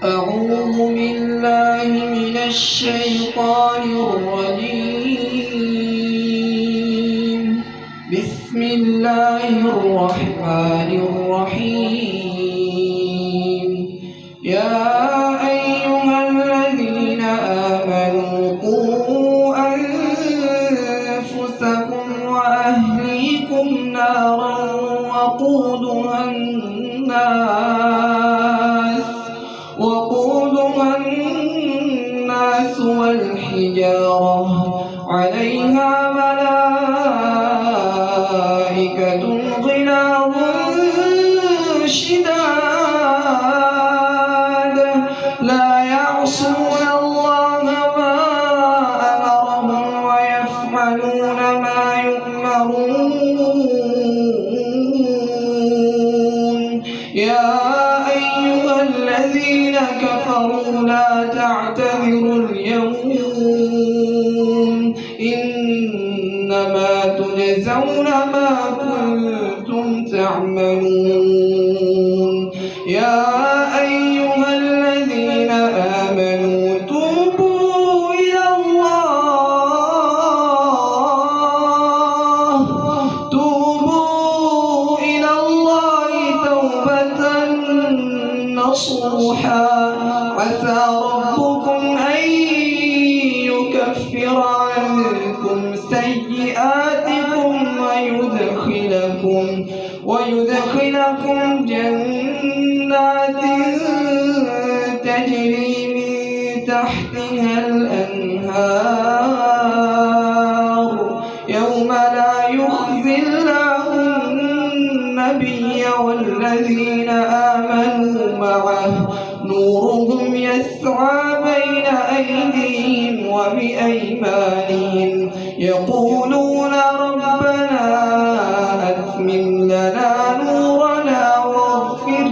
أعوذ بالله من الشيطان الرجيم. بسم الله الرحمن الرحيم. يا أيها الذين آمنوا قوا أنفسكم وأهليكم نارا وقودها الناس والحجارة عليها ملائكة غلاظ شداد لا يعصون الله ما أمرهم ويفعلون ما يؤمرون. يا أيها الذين كفروا لا تعتذروا اليوم إنما تجزون ما كنتم تعملون. يا أيها الذين آمنوا توبوا إلى الله توبة نصوحا عسى ربكم أن يكفر عنكم سيئاتكم ويدخلكم جنات تجري من تحتها الأنهار يوم لا يخزي الله النبي والذين آمنوا معه نورهم يسعى بين أيديهم وبأيمانهم يقولون ربنا أتمم لنا نورنا واغفر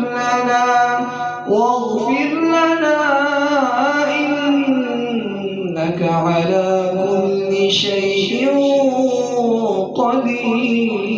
لنا إنك على كل شيء قدير.